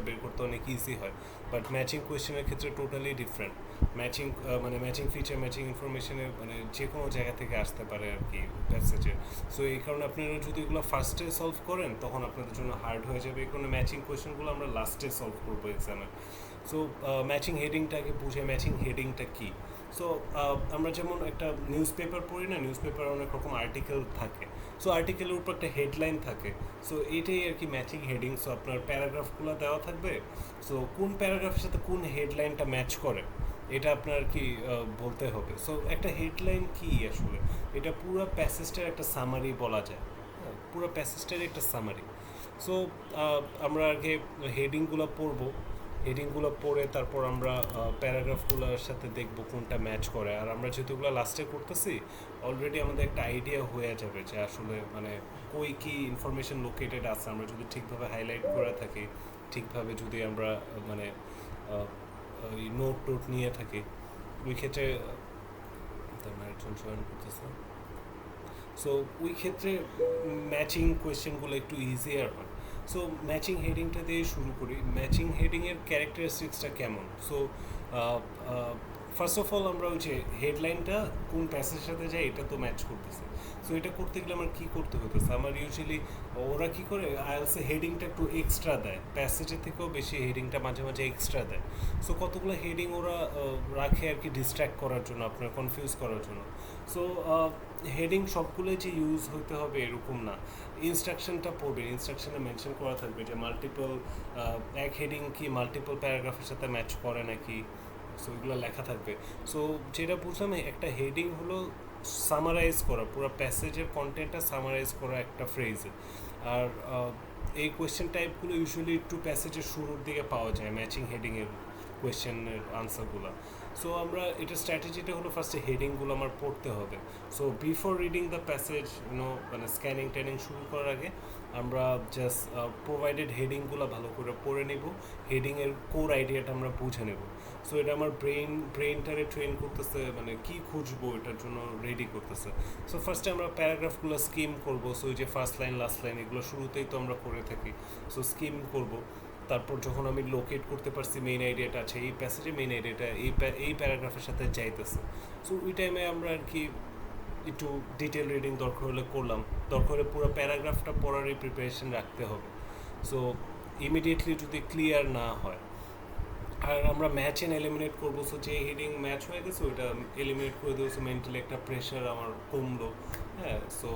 বের করতে অনেক ইজি হয়, বাট ম্যাচিং কোয়েশ্চেনের ক্ষেত্রে টোটালি ডিফারেন্ট। ম্যাচিং মানে ম্যাচিং ফিচার, ম্যাচিং ইনফরমেশনের মানে যে কোনো জায়গা থেকে আসতে পারে আর কি প্যাসেজে। সো এই কারণে আপনারা যদি এগুলো ফার্স্টে সলভ করেন তখন আপনাদের জন্য হার্ড হয়ে যাবে। এই কারণে ম্যাচিং কোয়েশ্চেনগুলো আমরা লাস্টে সলভ করবো এক্সামে। সো ম্যাচিং হেডিংটাকে বুঝে, ম্যাচিং হেডিংটা কী। সো আমরা যেমন একটা নিউজ পেপার পড়ি না, নিউজ পেপার অনেক রকম আর্টিকেল থাকে। সো আর্টিকেলের উপর একটা হেডলাইন থাকে। সো এটাই আর কি ম্যাচিং হেডিং। সো আপনার প্যারাগ্রাফগুলো দেওয়া থাকবে। সো কোন প্যারাগ্রাফের সাথে কোন হেডলাইনটা ম্যাচ করে এটা আপনার কি বলতে হবে। সো একটা হেডলাইন কি আসলে, এটা পুরো প্যাসেজটার একটা সামারি বলা যায়। হ্যাঁ, পুরো প্যাসেজটার একটা সামারি। সো আমরা আগে হেডিংগুলো পড়বো, হেডিংগুলো পড়ে তারপর আমরা প্যারাগ্রাফগুলোর সাথে দেখব কোনটা ম্যাচ করে। আর আমরা যেহেতুগুলো লাস্টে করতেছি, অলরেডি আমাদের একটা আইডিয়া হয়ে যাবে যে আসলে মানে কই কী ইনফরমেশন লোকেটেড আছে। আমরা যদি ঠিকভাবে হাইলাইট করে থাকি, ঠিকভাবে যদি আমরা মানে ওই নোট টোট নিয়ে থাকি, ওই ক্ষেত্রে একজন জয়েন করতেছে। সো ওই ক্ষেত্রে ম্যাচিং কোয়েশ্চেনগুলো একটু ইজিয়ার হয়। সো ম্যাচিং হেডিংটা দিয়ে শুরু করি। ম্যাচিং হেডিংয়ের ক্যারেক্টারিস্টিক্সটা কেমন? সো ফার্স্ট অফ অল আমরা ওই যে হেডলাইনটা কোন প্যাসেজের সাথে যায় এটা তো ম্যাচ করতেছে। সো এটা করতে গেলে আমার কী করতে হতেছে, আমার ইউজুয়ালি ওরা কী করে আইএলসে হেডিংটা একটু এক্সট্রা দেয়, প্যাসেজের থেকেও বেশি হেডিংটা মাঝে মাঝে এক্সট্রা দেয়। সো কতগুলো হেডিং ওরা রাখে আর কি ডিস্ট্র্যাক্ট করার জন্য, আপনার কনফিউজ করার জন্য। সো হেডিং সবগুলোই যে ইউজ হতে হবে এরকম না। ইনস্ট্রাকশনটা পড়বেন, ইনস্ট্রাকশনে মেনশন করা থাকবে যে মাল্টিপল এক হেডিং কি মাল্টিপল প্যারাগ্রাফের সাথে ম্যাচ করে নাকি। সো এগুলো লেখা থাকবে। সো যেটা বুঝলাম, একটা হেডিং হলো সামারাইজ করা, পুরো প্যাসেজের কন্টেন্টটা সামারাইজ করা একটা ফ্রেজে। আর এই কোয়েশ্চেন টাইপগুলো ইউজুয়ালি একটু প্যাসেজের শুরুর দিকে পাওয়া যায়, ম্যাচিং হেডিংয়ের কোয়েশ্চেনের আনসারগুলো। সো আমরা এটা স্ট্র্যাটেজিটা হলো ফার্স্টে হেডিংগুলো আমার পড়তে হবে। So before reading the passage মানে স্ক্যানিং ট্যানিং শুরু করার আগে আমরা জাস্ট প্রোভাইডেড হেডিংগুলো ভালো করে পড়ে নেব, হেডিংয়ের কোর আইডিয়াটা আমরা বুঝে নেব। সো এটা আমার ব্রেনটারে ট্রেন করতেছে, মানে কী খুঁজবো এটার জন্য রেডি করতেছে। সো ফার্স্টে আমরা প্যারাগ্রাফগুলো স্কিম করবো। সো ওই যে ফার্স্ট লাইন লাস্ট লাইন এগুলো শুরুতেই তো আমরা করে থাকি। সো স্কিম করবো। তারপর যখন আমি লোকেট করতে পারছি মেইন আইডিয়াটা আছে এই প্যাসেজে, মেইন আইডিয়াটা এই প্যারাগ্রাফের সাথে যাইতেছে। সো ওই টাইমে আমরা আর কি একটু ডিটেল রিডিং দরকার হলে করলাম, দরকার হলে পুরো প্যারাগ্রাফটা পড়ারই প্রিপারেশন রাখতে হবে। সো ইমিডিয়েটলি যদি ক্লিয়ার না হয়, আর আমরা ম্যাচ এন্ড এলিমিনেট করবো। সো যে হেডিং ম্যাচ হয়ে গেছে ওইটা এলিমিনেট করে দেবো। সো মেন্টালি একটা প্রেশার আমার কমলো। হ্যাঁ, সো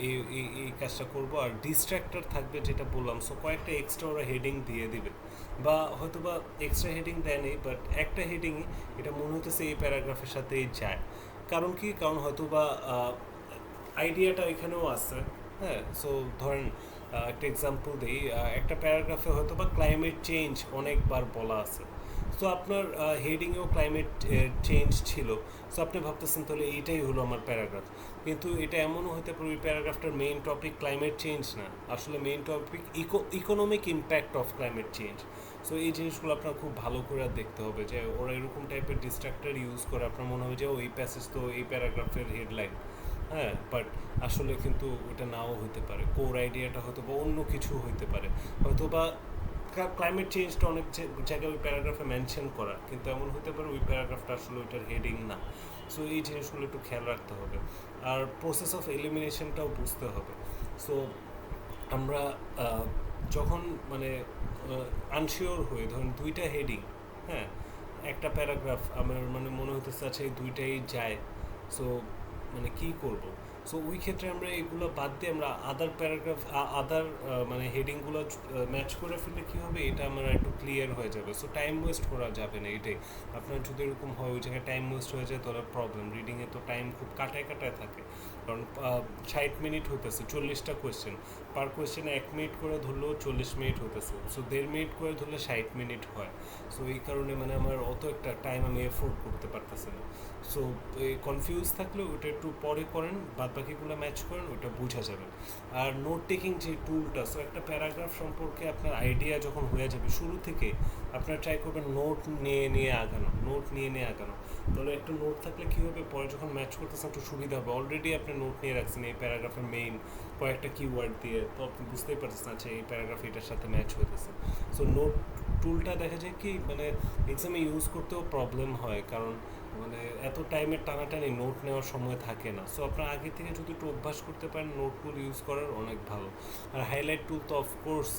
এই কাজটা করবো। আর ডিস্ট্র্যাক্টর থাকবে যেটা বললাম। সো কয়েকটা এক্সট্রা ওরা হেডিং দিয়ে দিবে, বা হয়তো বা এক্সট্রা হেডিং দেয় নেই, বাট একটা হেডিংয়ে এটা মনে হতেছে এই প্যারাগ্রাফের সাথেই যায়। কারণ কি, কারণ হয়তো বা আইডিয়াটা এখানেও আছে। হ্যাঁ, সো ধরেন একটা এক্সাম্পল দিই, একটা প্যারাগ্রাফে হয়তো বা ক্লাইমেট চেঞ্জ অনেকবার বলা আছে। সো আপনার হেডিংয়েও ক্লাইমেট চেঞ্জ ছিল। সো আপনি ভাবতেছেন তাহলে এইটাই হলো আমার প্যারাগ্রাফ, কিন্তু এটা এমনও হতে পারে ওই প্যারাগ্রাফটার মেইন টপিক ক্লাইমেট চেঞ্জ না, আসলে main topic economic impact of climate change. So এই জিনিসগুলো আপনার খুব ভালো করে দেখতে হবে যে ওরা এরকম টাইপের ডিস্ট্রাক্টর ইউজ করে আপনার মনে হবে যে ওই প্যাসেজ তো এই প্যারাগ্রাফের হেডলাইন। হ্যাঁ, বাট আসলে কিন্তু ওটা নাও হতে পারে, কোর আইডিয়াটা হয়তো বা অন্য কিছু হইতে পারে। হয়তো বা ক্লাইমেট চেঞ্জটা অনেক জায়গায় ওই প্যারাগ্রাফে মেনশন করা, কিন্তু এমন হতে পারে ওই প্যারাগ্রাফটা আসলে ওইটার হেডিং না। সো এই জিনিসগুলো একটু খেয়াল রাখতে হবে। আর প্রসেস অফ এলিমিনেশনটাও বুঝতে হবে। সো আমরা যখন মানে আনশিওর হয়ে ধরুন দুইটা হেডিং, হ্যাঁ, একটা প্যারাগ্রাফ আমার মানে মনে হতেছে আচ্ছা এই দুইটাই যায়। সো মানে কী করব। সো ওই ক্ষেত্রে আমরা এগুলো বাদ দিয়ে আমরা আদার প্যারাগ্রাফ আদার মানে হেডিংগুলো ম্যাচ করে ফেললে কী হবে, এটা আমার একটু ক্লিয়ার হয়ে যাবে। সো টাইম ওয়েস্ট করা যাবে না এটাই। আপনার যদি এরকম হয় ওই জায়গায় টাইম ওয়েস্ট হয়ে যায় তাহলে প্রবলেম। রিডিংয়ে তো টাইম খুব কাটায় থাকে, কারণ 60 মিনিট হতেছে 40টা কোয়েশ্চেন, পার কোয়েশ্চেনে 1 মিনিট করে ধরলেও 40 মিনিট হতেছে। সো 1.5 মিনিট করে ধরলে 60 মিনিট হয়। সো এই কারণে মানে আমার অত একটা টাইম আমি এফোর্ড করতে পারতেছি না। সো এই কনফিউজ থাকলে ওটা একটু পরে করেন, বাদ বাদবাকিগুলো ম্যাচ করেন, ওইটা বোঝা যাবে। আর নোট টেকিং যে টুলটা, সো একটা প্যারাগ্রাফ সম্পর্কে আপনার আইডিয়া যখন হয়ে যাবে শুরু থেকে, আপনার ট্রাই করবেন নোট নিয়ে নিয়ে আগানো। তাহলে একটা নোট থাকলে কী হবে, পরে যখন ম্যাচ করতেছেন একটু সুবিধা হবে। অলরেডি আপনি নোট নিয়ে রাখছেন এই প্যারাগ্রাফের মেইন কয়েকটা কিওয়ার্ড দিয়ে, তো আপনি বুঝতেই পারছেন আচ্ছা এই প্যারাগ্রাফ এটার সাথে ম্যাচ হইতেছে। সো নোট টুলটা দেখা যায় কি মানে এক্সামে ইউজ করতেও প্রবলেম হয়, কারণ মানে এত টাইমের টানাটানি নোট নেওয়ার সময় থাকে না। সো আপনার আগে থেকে যদি একটু অভ্যাস করতে পারেন নোট টুল ইউজ করার, অনেক ভালো। আর হাইলাইট টুল তো অফকোর্স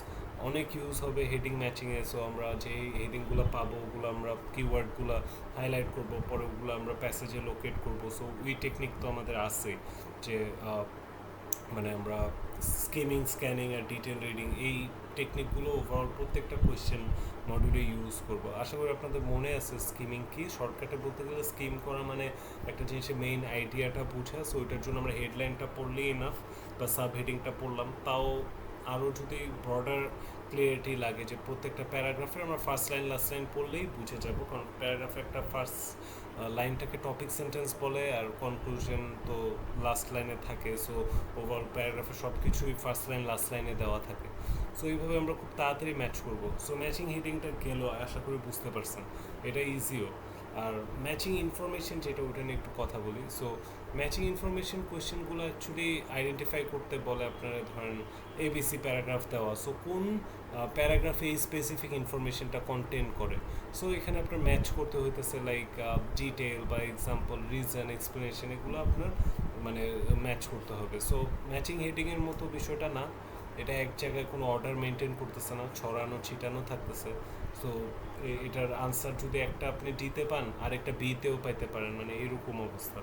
অনেক ইউজ হবে হেডিং ম্যাচিংয়ে। সো আমরা যে হেডিংগুলো পাবো ওগুলো আমরা কিওয়ার্ডগুলো হাইলাইট করব, পরে ওগুলো আমরা প্যাসেজে লোকেট করব। সো ওই টেকনিক তো আমাদের আছে যে মানে আমরা স্কিমিং, স্ক্যানিং আর ডিটেল রিডিং, এই টেকনিকগুলো ওভারঅল প্রত্যেকটা কোয়েশ্চেন মডিউলে ইউজ করব। আশা করি আপনাদের মনে আছে স্কিমিং কি। শর্টকাটে বলতে গেলে স্কিম করা মানে একটা জিনিসের মেইন আইডিয়াটা বোঝা। সো ওইটার জন্য আমরা হেডলাইনটা পড়লেই এনাফ, বা সাব হেডিংটা পড়লাম। তাও আরও যদি ব্রডার ক্লিয়ারিটি লাগে যে প্রত্যেকটা প্যারাগ্রাফে আমরা ফার্স্ট লাইন লাস্ট লাইন পড়লেই বুঝে যাব, কারণ প্যারাগ্রাফে একটা ফার্স্ট লাইনটাকে টপিক সেন্টেন্স বলে আর কনক্লুশন তো লাস্ট লাইনে থাকে। সো ওভারঅল প্যারাগ্রাফে সব কিছুই ফার্স্ট লাইন লাস্ট লাইনে দেওয়া থাকে। সো এইভাবে আমরা খুব তাড়াতাড়ি ম্যাচ করব। সো ম্যাচিং হেডিংটা গেল, আশা করি বুঝতে পারছেন, এটা ইজিও। আর ম্যাচিং ইনফরমেশন যেটা, ওটা নিয়ে একটু কথা বলি। সো ম্যাচিং ইনফরমেশন কোয়েশ্চেনগুলো অ্যাকচুয়ালি আইডেন্টিফাই করতে বলে আপনারা ধরেন এবিসি প্যারাগ্রাফ দেওয়া, সো কোন প্যারাগ্রাফে এই স্পেসিফিক ইনফরমেশনটা কন্টেন করে। সো এখানে আপনার ম্যাচ করতে হইতেছে লাইক ডিটেল বা এক্সাম্পল, রিজন, এক্সপ্লেনেশন, এগুলো আপনার মানে ম্যাচ করতে হবে। সো ম্যাচিং হেডিংয়ের মতো বিষয়টা না, এটা এক জায়গায় কোনো অর্ডার মেনটেন করতেছে না, ছড়ানো ছিটানো থাকতেছে। সো এটার আনসার যদি একটা আপনি ডিতে পান আর একটা বিতেও পাইতে পারেন, মানে এরকম অবস্থা।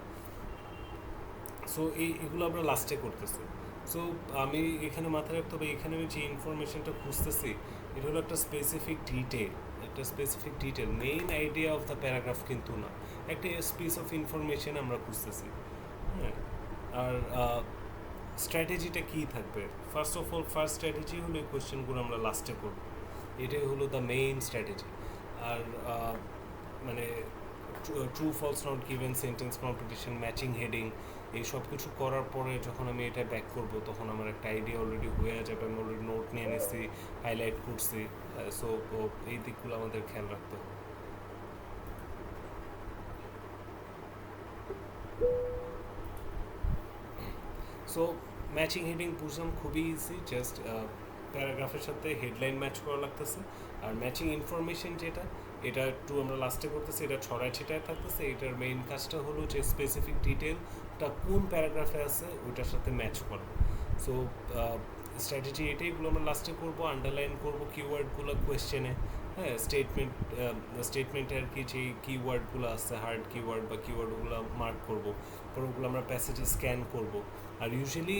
সো এগুলো আমরা লাস্টে করতেছি। সো আমি এখানে মাথায় রাখতে হবে, এখানে আমি যে ইনফরমেশনটা খুঁজতেছি এটা হলো একটা specific detail, main idea of the paragraph কিন্তু না, একটা পিস অফ ইনফরমেশন আমরা খুঁজতেছি। হ্যাঁ, আর স্ট্র্যাটেজিটা কী থাকবে? ফার্স্ট স্ট্র্যাটেজি হলো এই কোয়েশ্চেনগুলো আমরা লাস্টে করব, এটাই হলো দ্য মেইন স্ট্র্যাটেজি। আর মানে true false not given, sentence competition, matching heading, এই সব কিছু করার পরে যখন আমি এটা ব্যাক করব তখন আমার একটা আইডিয়া অলরেডি হয়ে যাবে, আমি অলরেডি নোট নিয়ে নিয়েছি, হাইলাইট করছি। সো এই দিকগুলো আমাদের খেয়াল রাখতে হবে। সো ম্যাচিং হেডিং বুঝলাম খুবই ইজি, জাস্ট প্যারাগ্রাফের সাথে হেডলাইন ম্যাচ করা লাগতেছে। আর ম্যাচিং ইনফরমেশন যেটা, এটা একটু আমরা লাস্টে করতেছি, এটা ছড়ায় ছিটায় থাকতেছে। এটার মেইন কাজটা হলো যে স্পেসিফিক ডিটেলটা কোন প্যারাগ্রাফে আছে ওইটার সাথে ম্যাচ করা। সো স্ট্র্যাটেজি এটাইগুলো আমরা লাস্টে করব, আন্ডারলাইন করব কিওয়ার্ডগুলো কোয়েশ্চেনে। হ্যাঁ, স্টেটমেন্টে আর কি যে কিওয়ার্ডগুলো আছে, হার্ড কিওয়ার্ড বা কিওয়ার্ডগুলো মার্ক করব, পরে ওগুলো আমরা প্যাসেজে স্ক্যান করব। আর ইউজুয়ালি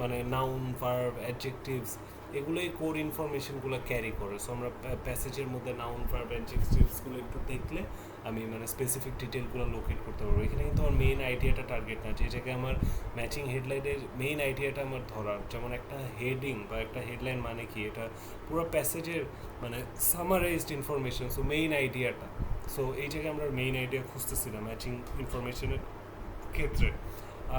মানে নাউন, ভার্ব, অ্যাডজেক্টিভস, এগুলোই কোর ইনফরমেশনগুলো ক্যারি করে। সো আমরা প্যাসেজের মধ্যে নাউন, ভার্ব, অ্যাডজেক্টিভসগুলো একটু দেখলে আমি মানে স্পেসিফিক ডিটেলগুলো লোকেট করতে পারবো। এখানে কিন্তু আমার মেইন আইডিয়াটা টার্গেট না, যে জায়গায় আমার ম্যাচিং হেডলাইনের মেইন আইডিয়াটা আমার ধরার, যেমন একটা হেডিং বা একটা হেডলাইন মানে কি, এটা পুরো প্যাসেজের মানে সামারাইজড ইনফরমেশন, সো মেইন আইডিয়াটা। সো এই জায়গায় আমরা মেইন আইডিয়া খুঁজতেছিলাম ম্যাচিং ইনফরমেশনের ক্ষেত্রে।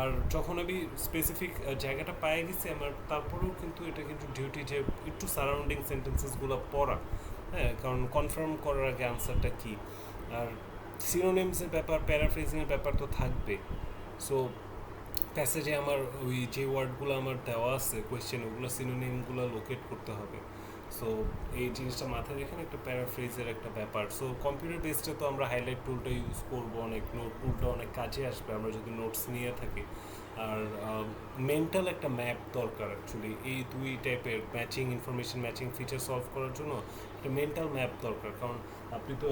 আর যখন আমি স্পেসিফিক জায়গাটা পাই গেছি আমার, তারপরেও কিন্তু এটা কিন্তু ডিউটি যে একটু সারাউন্ডিং সেন্টেন্সেসগুলো পড়া। হ্যাঁ, কারণ কনফার্ম করার আগে আনসারটা কী। আর সিনোনিমসের ব্যাপার, প্যারাফ্রেজিংয়ের ব্যাপার তো থাকবে। সো প্যাসেজে আমার ওই যে ওয়ার্ডগুলো আমার দেওয়া আছে কোয়েশ্চেন, ওগুলো সিনোনিমগুলো লোকেট করতে হবে। সো এই জিনিসটা মাথায় রেখে একটা প্যারাফ্রেজের একটা ব্যাপার। সো কম্পিউটার বেসডে তো আমরা হাইলাইট টুলটা ইউজ করবো, অনেক নোট টুলটা অনেক কাজে আসবে আমরা যদি নোটস নিয়ে থাকি। আর মেন্টাল একটা ম্যাপ দরকার অ্যাকচুয়ালি, এই দুই টাইপের matching information, matching feature solve করার জন্য একটা মেন্টাল ম্যাপ দরকার। কারণ আপনি তো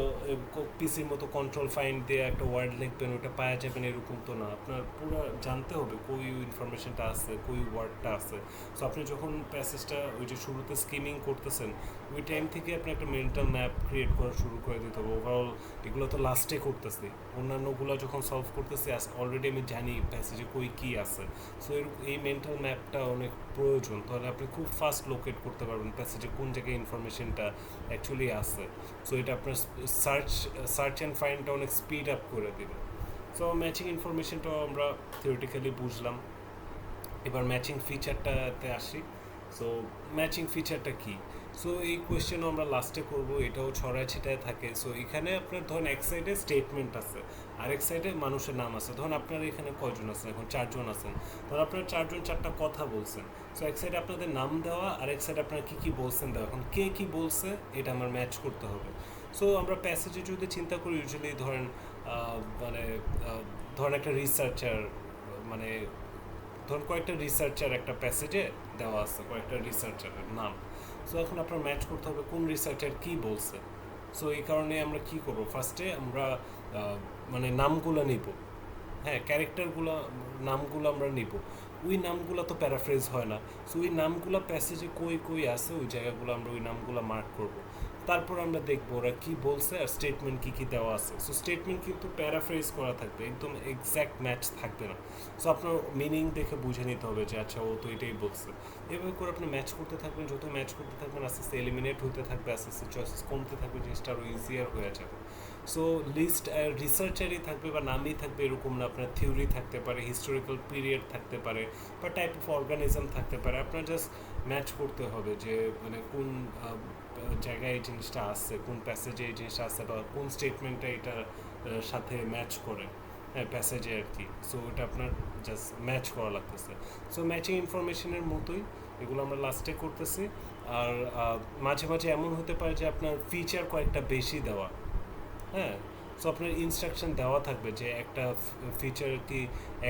পিসির মতো কন্ট্রোল ফাইন্ড দিয়ে একটা ওয়ার্ড লিখবেন, ওটা পাওয়া যাবেন এরকম তো না, আপনার পুরো জানতে হবে কই ইনফরমেশনটা আছে, কই ওয়ার্ডটা আছে। সো আপনি যখন প্যাসেজটা ওই যে শুরুতে স্কিমিং করতেছেন, ওই টাইম থেকে আপনি একটা মেন্টাল ম্যাপ ক্রিয়েট করা শুরু করে দিতে হবে। ওভারঅল এগুলো তো লাস্টে করতেছি, অন্যান্যগুলো যখন সলভ করতেছি অলরেডি আমি জানি প্যাসেজে কই কী আছে। সো এই মেন্টাল ম্যাপটা অনেক প্রয়োজন, তাহলে আপনি খুব ফাস্ট লোকেট করতে পারবেন প্যাসেজে কোন জায়গায় ইনফরমেশনটা অ্যাকচুয়ালি আছে। সো এটা আপনার সার্চ অ্যান্ড ফাইন্ডটা অনেক স্পিড আপ করে দেবে। সো ম্যাচিং ইনফরমেশনটাও আমরা থিওরিটিক্যালি বুঝলাম। এবার ম্যাচিং ফিচারটাতে আসি। সো ম্যাচিং ফিচারটা কি? সো এই কোয়েশ্চেনও আমরা লাস্টে করব, এটাও ছড়ায় ছিটায় থাকে। সো এখানে আপনার ধরুন এক সাইডে স্টেটমেন্ট আছে, আরেক সাইডে মানুষের নাম আছে। ধরুন আপনার এখানে কয়জন আছেন? এখন 4 জন আছেন। ধরুন আপনারা 4 জন 4টা কথা বলছেন। সো এক সাইডে আপনাদের নাম দেওয়া, আর এক সাইডে আপনারা কী কী বলছেন দেওয়া। এখন কে কী বলছে এটা আমার ম্যাচ করতে হবে। সো আমরা প্যাসেজে যদি চিন্তা করি, ইউজুয়ালি ধরেন মানে ধরেন একটা রিসার্চার, মানে ধরুন কয়েকটা রিসার্চার একটা প্যাসেজে দেওয়া আছে, কয়েকটা রিসার্চারের নাম। সো এখন আপনার ম্যাচ করতে হবে কোন রিসার্চার কী বলছে। সো এই কারণে আমরা কি করব, ফার্স্টে আমরা মানে নামগুলো নিব। হ্যাঁ, ক্যারেক্টারগুলো, নামগুলো আমরা নিব। ওই নামগুলো তো প্যারাফ্রেজ হয় না। সো ওই নামগুলো প্যাসেজে কই কই আছে ওই জায়গাগুলো আমরা ওই নামগুলো মার্ক করব। তারপর আমরা দেখবো ওরা কী বলছে আর স্টেটমেন্ট কী কী দেওয়া আছে। সো স্টেটমেন্ট কিন্তু প্যারাফ্রেজ করা থাকবে, একদম এক্স্যাক্ট ম্যাচ থাকবে না। সো আপনার মিনিং দেখে বুঝে নিতে হবে যে আচ্ছা ও তো এটাই বলছে। এভাবে করে আপনি ম্যাচ করতে থাকবেন, যত ম্যাচ করতে থাকবেন আস্তে আস্তে এলিমিনেট হতে থাকবে, আস্তে আস্তে চয়েসেস কমতে থাকবে, জিনিসটা আরও ইজিয়ার হয়ে যাবে। সো লিস্ট রিসার্চারই থাকবে বা নামই থাকবে এরকম না, আপনার থিওরি থাকতে পারে, হিস্টোরিক্যাল পিরিয়ড থাকতে পারে, বা টাইপ অফ অর্গানিজম থাকতে পারে। আপনার জাস্ট ম্যাচ করতে হবে যে মানে কোন জায়গায় এই জিনিসটা আসছে, কোন প্যাসেজে এই জিনিসটা আসছে, বা কোন স্টেটমেন্টটা এটার সাথে ম্যাচ করে, হ্যাঁ প্যাসেজে আর কি। সো এটা আপনার জাস্ট ম্যাচ করা লাগতেছে। সো ম্যাচিং ইনফরমেশনের মতোই এগুলো আমরা লাস্টে করতেছি। আর মাঝে মাঝে এমন হতে পারে যে আপনার ফিচার কয়েকটা বেশি দেওয়া, হ্যাঁ। সো আপনার ইনস্ট্রাকশন দেওয়া থাকবে যে একটা ফিচার কি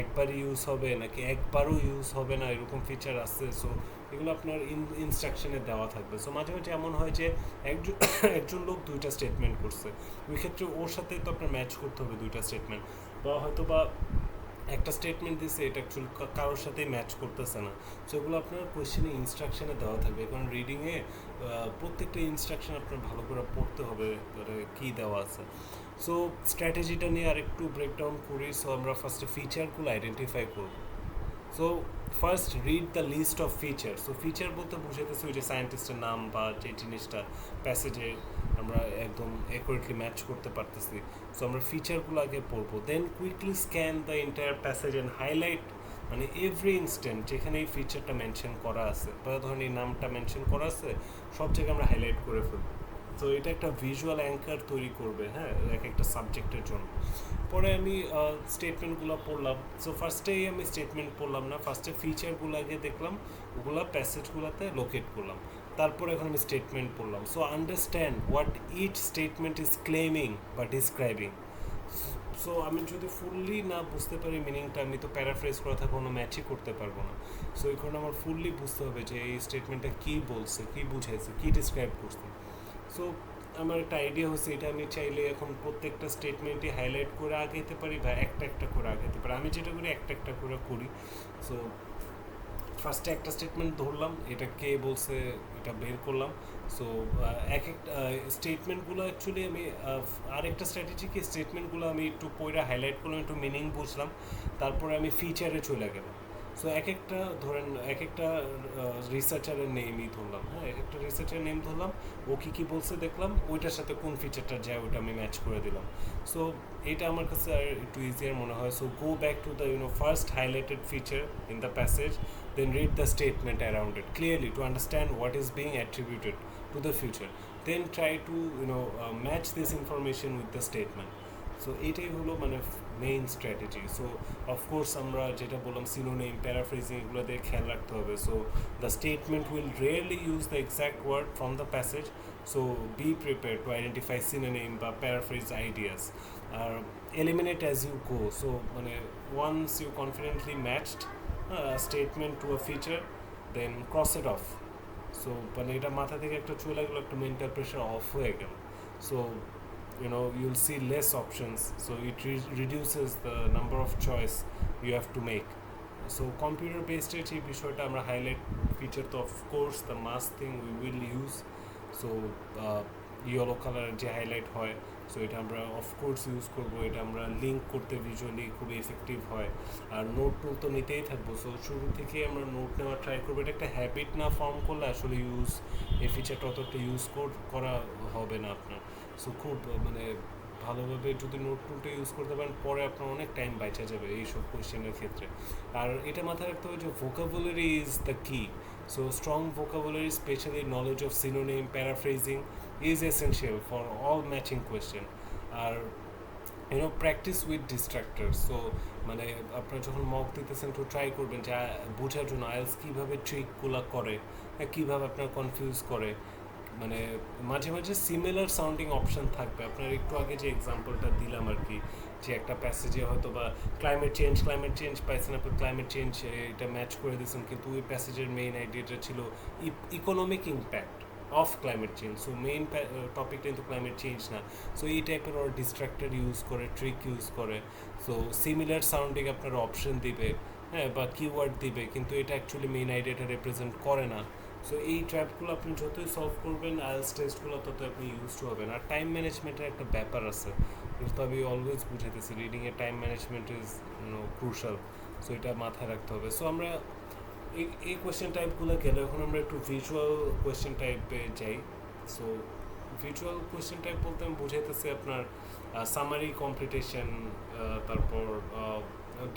একবার ইউজ হবে নাকি একবারও ইউজ হবে না, এরকম ফিচার আছে। সো এগুলো আপনার ইনস্ট্রাকশনে দেওয়া থাকবে। সো মাঝে মাঝে এমন হয় যে একজন একজন লোক দুইটা স্টেটমেন্ট করছে, ওই ক্ষেত্রে ওর সাথে তো আপনার ম্যাচ করতে হবে দুইটা স্টেটমেন্ট। বা হয়তো বা একটা স্টেটমেন্ট দিচ্ছে এটা অ্যাকচুয়ালি কারোর সাথেই ম্যাচ করতেছে না। সো এগুলো আপনার কোয়েশ্চেনে ইনস্ট্রাকশনে দেওয়া থাকবে, কারণ রিডিংয়ে প্রত্যেকটা ইনস্ট্রাকশন আপনার ভালো করে পড়তে হবে কী দেওয়া আছে। সো স্ট্র্যাটেজিটা নিয়ে আরেকটু ব্রেকডাউন করি। সো আমরা ফার্স্টে ফিচারগুলো আইডেন্টিফাই করব। So first read the list of feature. So feature বলতে বুঝাইতেছি ওই যে সায়েন্টিস্টের নাম বা যে জিনিসটা প্যাসেজে আমরা একদম অ্যাকুরেটলি ম্যাচ করতে পারতেছি। সো আমরা ফিচারগুলো আগে পড়বো, then quickly scan the entire passage and highlight, মানে এভরি ইনস্ট্যান্ট যেখানে এই ফিচারটা মেনশন করা আছে বা ধরুন এই নামটা মেনশন করা আছে সব জায়গায় আমরা হাইলাইট করে ফেলবো। তো এটা একটা ভিজুয়াল অ্যাঙ্কার তৈরি করবে, হ্যাঁ, এক একটা সাবজেক্টের জন্য। পরে আমি স্টেটমেন্টগুলো পড়লাম। সো ফার্স্টেই আমি স্টেটমেন্ট পড়লাম না, ফার্স্টে ফিচারগুলো আগে দেখলাম, ওগুলো প্যাসেজগুলোতে লোকেট করলাম। তারপরে এখন আমি স্টেটমেন্ট পড়লাম। So understand what each statement is claiming বা ডিসক্রাইবিং। সো আমি যদি ফুললি না বুঝতে পারি মিনিংটা, আমি তো প্যারাফ্রেজ করা থাকবো, কোনো ম্যাচই করতে পারবো না। সো এখন আমার ফুললি বুঝতে হবে যে এই স্টেটমেন্টটা কী বলছে, কী বুঝাইছে, কী ডিসক্রাইব করছে। সো আমার একটা আইডিয়া হচ্ছে, এটা আমি চাইলে এখন প্রত্যেকটা স্টেটমেন্টই হাইলাইট করে আগাইতে পারি বা একটা একটা করে আগাইতে পারি। আমি যেটা করি একটা একটা করে করি। সো ফার্স্টে একটা স্টেটমেন্ট ধরলাম, এটা কে বলছে এটা বের করলাম। সো এক একটা স্টেটমেন্টগুলো অ্যাকচুয়ালি আমি আরেকটা স্ট্র্যাটেজি কি, স্টেটমেন্টগুলো আমি একটু পয়রা হাইলাইট করলাম, একটু মিনিং বুঝলাম, তারপরে আমি ফিচারে চলে গেলাম। সো এক একটা ধরেন এক একটা রিসার্চারের নেমই ধরলাম, হ্যাঁ, এক একটা রিসার্চারের নেম ধরলাম, ও কী কী বলছে দেখলাম, ওইটার সাথে কোন ফিচারটা যায় ওইটা আমি ম্যাচ করে দিলাম। সো এটা আমার কাছে আর একটু ইজিয়ার মনে হয়। So go back to the first highlighted feature in the passage, then read the statement around it clearly to understand what is being attributed to the future, then try to match this information with the statement. So এটাই হলো মানে main strategy. So of course আমরা যেটা বললাম synonym, paraphrasing, এগুলো দিয়ে খেয়াল রাখতে হবে। So the statement will rarely use the exact word from the passage. So be prepare to identify synonym বা প্যারাফ্রেজ আইডিয়াস আর eliminate as you go. So মানে once you confidently matched statement to a feature, then cross it off. So মানে এটা মাথা থেকে একটা চলে গেলো, একটা মেন্টাল প্রেশার অফ হয়ে গেল। So you'll see less options, so it reduces the number of choice you have to make. So computer based এই বিষয়টা আমরা হাইলাইট ফিচার তো of course the must thing we will use. So yellow colour যে highlight হয়, so এটা আমরা of course use করবো। এটা আমরা লিঙ্ক করতে ভিজুয়ালি খুব এফেক্টিভ হয়। আর নোট টোট তো নিতেই থাকবো। সো শুরু থেকেই আমরা নোট নেওয়া ট্রাই করবো। এটা একটা হ্যাবিট না ফর্ম করলে আসলে এই ফিচারটা অতটা ইউজ করা হবে না আপনার। সো খুব মানে ভালোভাবে যদি নোট টুলটা ইউজ করতে পারেন, পরে আপনার অনেক টাইম বাঁচা যাবে এইসব কোয়েশ্চেনের ক্ষেত্রে। আর এটা মাথায় রাখতে হবে যে vocabulary is the key. So strong vocabulary, specially knowledge of synonym, paraphrasing is essential for all matching question. আর প্র্যাকটিস উইথ ডিস্ট্রাক্টর। সো মানে আপনারা যখন মক দিতেছেন একটু ট্রাই করবেন যে বোঝার জন্য আইএলস কীভাবে ট্রিকগুলো করে, কীভাবে আপনার কনফিউজ করে। মানে মাঝে মাঝে সিমিলার সাউন্ডিং অপশন থাকবে। আপনার একটু আগে যে এক্সাম্পলটা দিলাম আর কি, যে একটা প্যাসেজে হয়তো বা ক্লাইমেট চেঞ্জ পাইছেন, আপনি ক্লাইমেট চেঞ্জ এটা ম্যাচ করে দিয়েছেন, কিন্তু ওই প্যাসেজের মেইন আইডিয়াটা ছিল economic impact of climate change. So main টপিকটা কিন্তু ক্লাইমেট চেঞ্জ না। সো এই টাইপের ওরা ডিস্ট্রাক্টর ইউজ করে, ট্রিক ইউজ করে। সো সিমিলার সাউন্ডিং আপনার অপশন দিবে, হ্যাঁ, বা কিওয়ার্ড দিবে, কিন্তু এটা অ্যাকচুয়ালি মেইন আইডিয়াটা রিপ্রেজেন্ট করে না। সো এই ট্র্যাপগুলো আপনি যতই সলভ করবেন আইএলস টেস্টগুলো তত আপনি ইউজ টু হবেন। আর টাইম ম্যানেজমেন্টের একটা ব্যাপার আছে, কিন্তু আমি অলওয়েজ বুঝাইতেছি রিডিংয়ে time management is crucial. So এটা মাথায় রাখতে হবে। সো আমরা এই কোয়েশ্চেন টাইপগুলো গেলে এখন আমরা একটু ভিজুয়াল কোয়েশ্চেন টাইপে যাই। সো ভিজুয়াল কোয়েশ্চেন টাইপ বলতে আমি বুঝাইতেছি আপনার সামারি কমপ্লিটেশন, তারপর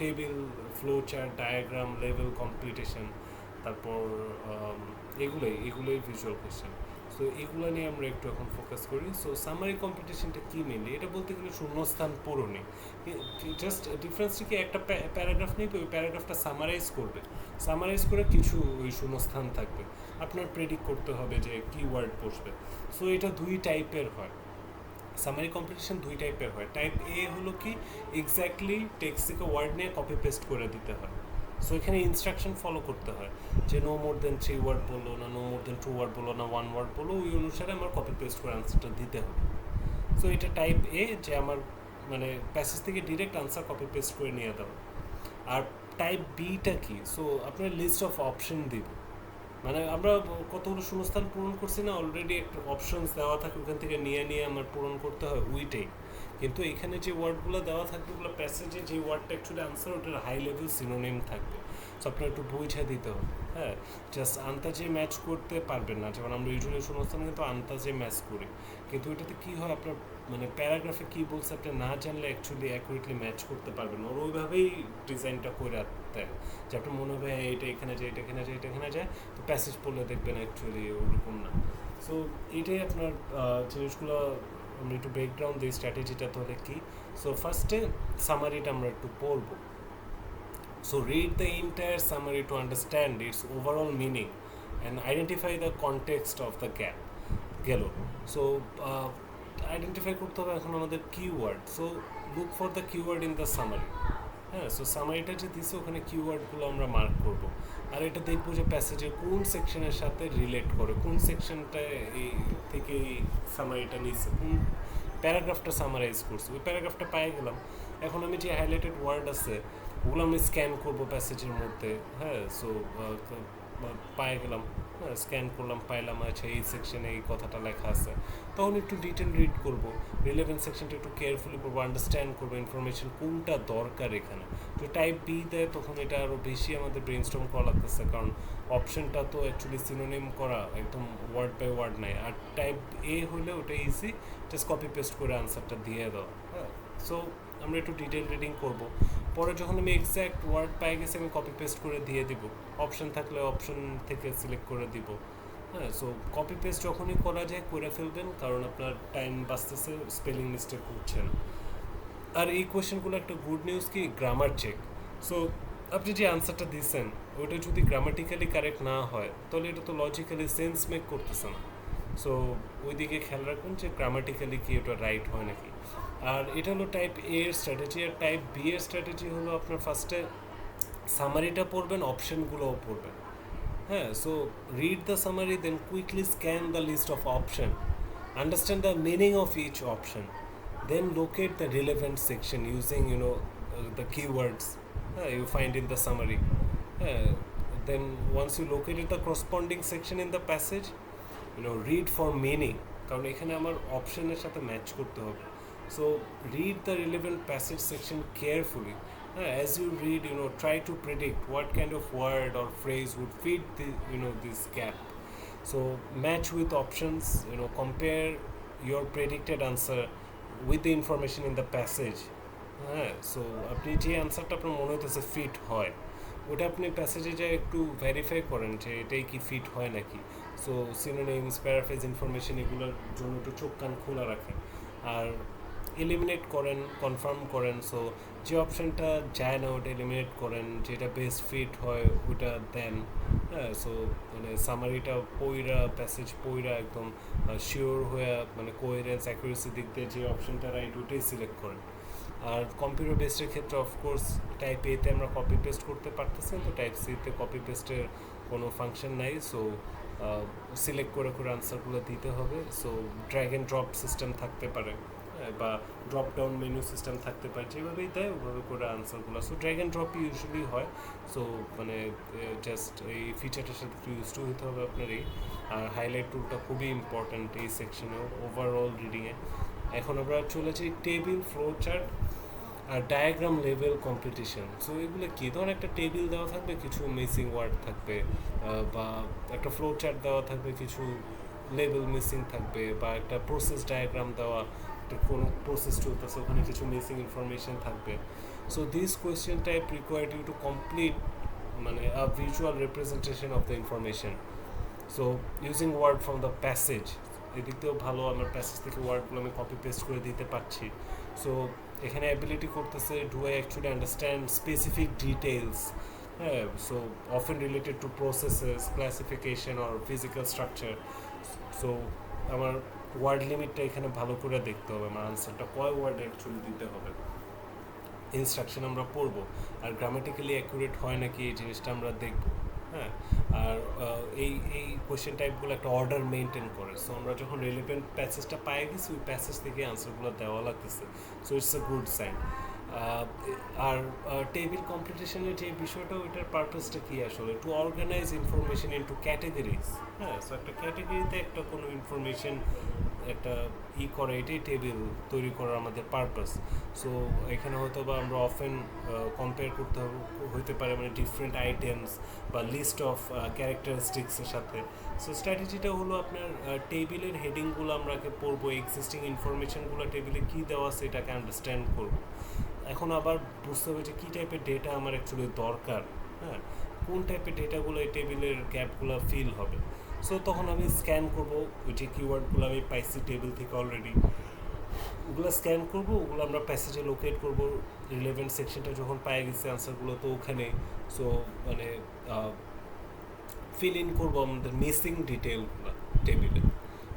table, flow chart, diagram, level completion, তারপর এগুলোই ভিজুয়াল কোয়েশ্চেন। সো এগুলো নিয়ে আমরা একটু এখন ফোকাস করি। সো সামারি কম্পিটিশনটা কী মেনলি, এটা বলতে গেলে শূন্যস্থান পূরণে। জাস্ট ডিফারেন্সটা কি, একটা প্যারাগ্রাফ নিয়ে ওই প্যারাগ্রাফটা সামারাইজ করে কিছু ওই শূন্যস্থান থাকবে, আপনার প্রেডিক্ট করতে হবে যে কি ওয়ার্ড বসবে। সো এটা দুই টাইপের হয়, সামারি কম্পিটিশন দুই টাইপের হয়। টাইপ এ হলো কি এক্স্যাক্টলি টেক্সট থেকে ওয়ার্ড নিয়ে কপি পেস্ট করে দিতে হয়। সো এখানে ইনস্ট্রাকশন ফলো করতে হয় যে নো মোর দেন 3 ওয়ার্ড বলো না, নো মোর দেন 2 ওয়ার্ড বলো না, 1 ওয়ার্ড বলো, ওই অনুসারে আমার কপি পেস্ট করে আনসারটা দিতে হবে। সো এটা টাইপ এ, যে আমার মানে প্যাসেজ থেকে ডিরেক্ট আনসার কপি পেস্ট করে নিয়ে দাও। আর টাইপ বিটা কি, সো আপনার লিস্ট অফ অপশন দিবে। মানে আমরা কতগুলো শূন্যস্থান পূরণ করছি না, অলরেডি একটা অপশনস দেওয়া থাকে, ওখান থেকে নিয়ে আমার পূরণ করতে হয় ওইটাই। কিন্তু এখানে যে ওয়ার্ডগুলো দেওয়া থাকবে ওগুলো প্যাসেজে যে ওয়ার্ডটা অ্যাকচুয়ালি আনসার, ওটার হাই লেভেল সিনোনিম থাকবে। সো আপনার একটু বুঝে দিতে হবে, হ্যাঁ। জাস্ট আন্তাজে ম্যাচ করতে পারবেন না, যেমন আমরা ইউজুয়ালি শূন্যস্থান কিন্তু আন্তাজে ম্যাচ করি, কিন্তু ওইটাতে কী হয়, আপনার মানে প্যারাগ্রাফে কী বলছে আপনি না জানলে অ্যাকচুয়ালি অ্যাকুরেটলি ম্যাচ করতে পারবেন। ওর ওইভাবেই ডিজাইনটা করে দেয় যে আপনার মনে হবে এটা এখানে যায়, এটা এখানে যায়, এটা এখানে যায়, তো প্যাসেজ পড়লে দেখবেন অ্যাকচুয়ালি ওরকম না। সো এইটাই আপনার জিনিসগুলো আমরা একটু ব্রেকগ্রাউন্ড দিই, স্ট্র্যাটেজিটা তাহলে কী। সো ফার্স্টে সামারিটা আমরা একটু পড়বো। So read the entire summary to understand it's overall meaning and identify the context of the gap গেল। সো আইডেন্টিফাই করতে হবে এখন আমাদের keyword. So look for the keyword in the summary. হ্যাঁ, সো সামারিটা যে দিচ্ছে ওখানে কিওয়ার্ডগুলো আমরা মার্ক করব। আর এটা দেখবো যে প্যাসেজে কোন সেকশনের সাথে রিলেট করে, কোন সেকশনটা এই থেকে এই সামারিটা নিচ্ছে, কোন প্যারাগ্রাফটা সামারাইজ করছে, ওই প্যারাগ্রাফটা পেয়ে গেলাম। এখন আমি যে হাইলাইটেড ওয়ার্ড আছে ওগুলো আমি স্ক্যান করবো প্যাসেজের মধ্যে, হ্যাঁ। সো পেয়ে গেলাম, হ্যাঁ, স্ক্যান করলাম, পাইলাম আচ্ছা এই সেকশনে এই কথাটা লেখা আছে, তখন একটু ডিটেল রিড করবো, রিলেভেন্ট সেকশনটা একটু কেয়ারফুলি পড়বো, আন্ডারস্ট্যান্ড করবো ইনফরমেশন কোনটা দরকার এখানে। তো টাইপ বি দেয় তখন এটা আরও বেশি আমাদের ব্রেনস্টর্ম করা লাগতেছে, কারণ অপশনটা তো অ্যাকচুয়ালি সিনোনিম করা, একদম ওয়ার্ড বাই ওয়ার্ড নাই। আর টাইপ এ হলে ওটা ইজি, জাস্ট কপি পেস্ট করে আনসারটা দিয়ে দাও, হ্যাঁ। সো আমরা একটু ডিটেল রিডিং করব, পরে যখন আমি এক্স্যাক্ট ওয়ার্ড পাই গেছি আমি কপি পেস্ট করে দিয়ে দিব, অপশন থাকলে অপশন থেকে সিলেক্ট করে দিব, হ্যাঁ। সো কপি পেস্ট যখনই করা যায় করে ফেলবেন, কারণ আপনার টাইম বাঁচতেছে, স্পেলিং মিস্টেক হচ্ছে না। আর এই কোয়েশ্চেনগুলো একটা গুড নিউজ কি, গ্রামার চেক। সো আপনি যে আনসারটা দিচ্ছেন ওইটা যদি গ্রামাটিক্যালি কারেক্ট না হয় তাহলে এটা তো লজিক্যালি সেন্স মেক করতেছে না। সো ওই দিকে খেয়াল রাখুন যে গ্রামাটিক্যালি কি ওটা রাইট হয় নাকি। আর এটা হলো টাইপ এ এর স্ট্র্যাটেজি। আর টাইপ বি এর স্ট্র্যাটেজি হলো আপনার ফার্স্টে সামারিটা পড়বেন, অপশনগুলোও পড়বেন, হ্যাঁ। So read the summary, then quickly scan the list of option, understand the meaning of each option, then locate the relevant section using the keywords you find in the summary. Then once you located the corresponding section in the passage, read for meaning, কারণ এখানে আমার অপশনের সাথে match করতে হবে। So read the relevant passage section carefully. As you read, try to predict what kind of word or phrase would fit this gap. So match with options, compare your predicted answer with the information in the passage. হ্যাঁ, so আপনি যে অ্যান্সারটা আপনার মনে হতেছে fit হয়, ওটা আপনি প্যাসেজে যা একটু ভেরিফাই করেন যে এটাই কি ফিট হয় নাকি। সো সিনোনিমস, প্যারাফ্রেজ, ইনফরমেশন এগুলোর জন্য একটু চোখ কান খোলা রাখেন। আর এলিমিনেট করেন, কনফার্ম করেন। সো যে অপশানটা যায় না ওটা এলিমিনেট করেন, যেটা বেস্ট ফিট হয় ওটা দেন। হ্যাঁ, সো মানে সামারিটা পইরা, প্যাসেজ পইরা একদম শিওর হয়ে, মানে কোহেরেন্স, অ্যাকুরেসি দিক দিয়ে যে অপশানটা রাইট ওটাই সিলেক্ট করেন। আর কম্পিউটার বেসডের ক্ষেত্রে অফকোর্স টাইপ এতে আমরা কপি পেস্ট করতে পারতেছি, তো টাইপ সিতে কপি পেস্টের কোনো ফাংশন নাই। সো সিলেক্ট করে করে আনসারগুলো দিতে হবে। So drag and drop system থাকতে পারে, বা ড্রপ ডাউন মেনু সিস্টেম থাকতে পারে, যেভাবেই দেয় ওভাবে করে আনসারগুলো। So drag and drop usually হয়। সো মানে জাস্ট এই ফিচারটার সাথে একটু ইউজ টু হতে হবে আপনার। এই আর হাইলাইট টুলটা খুবই ইম্পর্ট্যান্ট এই সেকশনে, ওভারঅল রিডিংয়ে। এখন আমরা চলেছি টেবিল, ফ্লো চার্ট আর ডায়াগ্রাম লেভেল কম্পিটিশন। সো এগুলো কী, ধরুন একটা টেবিল দেওয়া থাকবে, কিছু মিসিং ওয়ার্ড থাকবে, বা একটা ফ্লো চার্ট দেওয়া থাকবে, কিছু লেভেল মিসিং থাকবে, বা একটা প্রসেস ডায়াগ্রাম দেওয়া, একটা কোনো প্রসেস চলতেছে ওখানে কিছু মিসিং ইনফরমেশন থাকবে। So this question type required you to complete মানে a visual representation of the information. So using word from the passage, এদিক দিয়েও ভালো, আমার প্যাসেজ থেকে ওয়ার্ডগুলো আমি কপি পেস্ট করে দিতে পারছি। সো এখানে অ্যাবিলিটি করতেছে, do I actually understand specific details. হ্যাঁ, so often related to processes, classification or physical structure. So আমার ওয়ার্ড লিমিটটা এখানে ভালো করে দেখতে হবে, আমার আনসারটা কয় ওয়ার্ড অ্যাকচুয়ালি দিতে হবে। ইনস্ট্রাকশন আমরা পড়বো, আর গ্রামেটিক্যালি অ্যাকুরেট হয় নাকি এই জিনিসটা আমরা দেখব। হ্যাঁ, আর এই এই কোয়েশ্চেন টাইপগুলো একটা অর্ডার মেনটেন করে। সো আমরা যখন রিলেভেন্ট প্যাসেজটা পাই গেছি, ওই প্যাসেজ থেকে আনসারগুলো দেওয়া লাগতেছে। So it's a good sign. আর টেবিল কম্পিটিশনের যে বিষয়টা, ওইটার পারপাসটা কী আসলে, to organize information into categories. হ্যাঁ, সো একটা ক্যাটাগরিতে একটা কোনো ইনফরমেশন একটা করে, এটাই টেবিল তৈরি করার আমাদের পারপাস। সো এখানে হয়তো বা আমরা অফেন কম্পেয়ার করতে হইতে পারে, মানে ডিফারেন্ট আইটেমস বা লিস্ট অফ ক্যারেক্টারিস্টিক্সের সাথে। সো স্ট্র্যাটেজিটা হলো আপনার টেবিলের হেডিংগুলো আমরা আগে পড়বো, এক্সিস্টিং ইনফরমেশনগুলো টেবিলে কী দেওয়া আছে এটাকে আন্ডারস্ট্যান্ড করবো। এখন আবার বুঝতে হবে যে কী টাইপের ডেটা আমার অ্যাকচুয়ালি দরকার। হ্যাঁ, কোন টাইপের ডেটাগুলো এই টেবিলের গ্যাপগুলো ফিল হবে। সো তখন আমি স্ক্যান করবো ওই যে কিওয়ার্ডগুলো আমি পাইছি টেবিল থেকে অলরেডি, ওগুলো স্ক্যান করবো, ওগুলো আমরা প্যাসেজে লোকেট করবো। রিলেভেন্ট সেকশনটা যখন পাই গেছে আনসারগুলো তো ওখানে। সো মানে ফিল ইন করবো আমাদের মিসিং ডিটেলগুলো টেবিলে।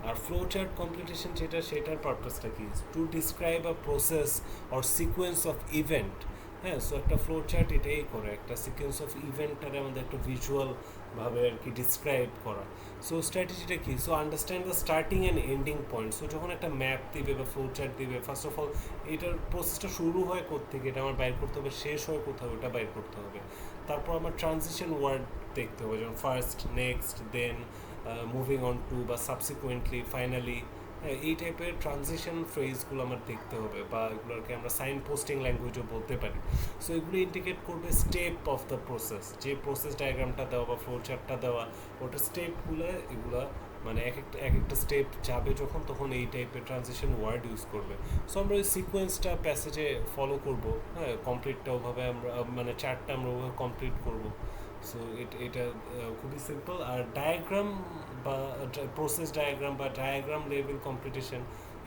আর ফ্লো চার্ট কমপ্লিটেশন যেটা, সেটার পারপাসটা কি, to describe a process or sequence of event. হ্যাঁ, সো একটা ফ্লো চার্ট এটাই করে, একটা সিকোয়েন্স অফ ইভেন্টটারে আমাদের একটা ভিজুয়ালভাবে আর কি ডিসক্রাইব করা। সো স্ট্র্যাটেজিটা কি, so understand the starting and ending point. So যখন একটা ম্যাপ দিবে বা ফ্লো চার্ট দিবে, ফার্স্ট অফ অল এটার প্রসেসটা শুরু হয় কোত্থেকে, এটা আমার বাইর করতে হবে, শেষ হয় কোথাও ওটা বাইর করতে হবে। তারপর আমার ট্রানজিশন ওয়ার্ড দেখতে হবে, যেমন first, next, then, moving on to, বা সাবসিকুয়েন্টলি, ফাইনালি। এই টাইপের ট্রানজিশন ফ্রেজগুলো আমার দেখতে হবে, বা এগুলোকে আমরা সাইন পোস্টিং ল্যাঙ্গুয়েজও বলতে পারি। সো এগুলো ইন্ডিকেট করবে স্টেপ অফ দ্য প্রসেস, যে প্রসেস ডায়াগ্রামটা দেওয়া বা ফ্লো চার্টটা দেওয়া, ওটার স্টেপগুলো এগুলো মানে এক একটা স্টেপ যাবে যখন, তখন এই টাইপের ট্রানজিশন ওয়ার্ড ইউজ করবে। সো আমরা ওই সিকোয়েন্সটা প্যাসেজে ফলো করবো। হ্যাঁ, কমপ্লিটটা ওভাবে আমরা মানে চার্টটা আমরা ওভাবে কমপ্লিট করবো। সো এটা খুবই সিম্পল। আর ডায়াগ্রাম বা প্রসেস ডায়াগ্রাম বা ডায়াগ্রাম লেভেল কম্পিটিশন,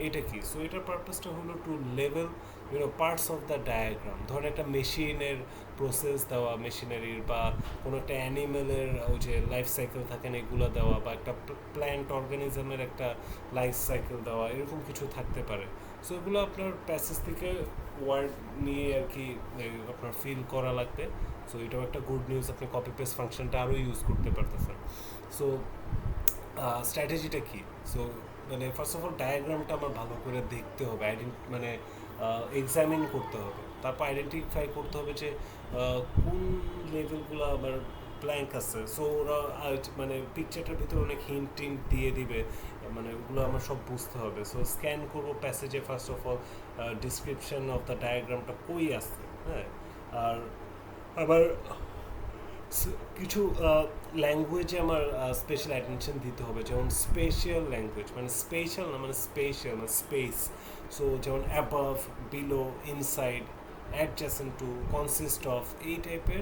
এটা কি, সো এটার পারপাসটা হলো টু লেভেল পার্টস অফ দ্য ডায়াগ্রাম। ধরেন একটা মেশিনের প্রসেস দেওয়া, মেশিনারির, বা কোনো একটা অ্যানিমেলের ওই যে লাইফ সাইকেল থাকেন এগুলো দেওয়া, বা একটা প্ল্যান্ট অর্গানিজমের একটা লাইফ সাইকেল দেওয়া, এরকম কিছু থাকতে পারে। সো এগুলো আপনার প্যাসেজ থেকে ওয়ার্ড নিয়ে আর কি আপনার ফিল করা লাগবে। সো এটাও একটা গুড নিউজ, আপনি কপি পেস্ট ফাংশনটা আরও ইউজ করতে পারতেছেন। সো স্ট্র্যাটেজিটা কি, সো মানে ফার্স্ট অফ অল ডায়াগ্রামটা আমার ভালো করে দেখতে হবে, মানে এক্সামিন করতে হবে। তারপর আইডেন্টিফাই করতে হবে যে কোন লেভেলগুলো আমার ব্ল্যাঙ্ক আছে। সো ওরা মানে পিকচারটার ভিতরে অনেক হিন্ট টিন্ট দিয়ে দিবে, মানে ওগুলো আমার সব বুঝতে হবে। সো স্ক্যান করবো প্যাসেজে first of all description of the ডায়াগ্রামটা কই আসছে। হ্যাঁ, আর আবার কিছু ল্যাঙ্গুয়েজে আমার স্পেশাল অ্যাটেনশন দিতে হবে, যেমন স্পেশাল ল্যাঙ্গুয়েজ, মানে স্পেশাল না, মানে স্পেশাল মানে স্পেস। সো যেমন above, below, inside, adjacent to, consist of, এই টাইপের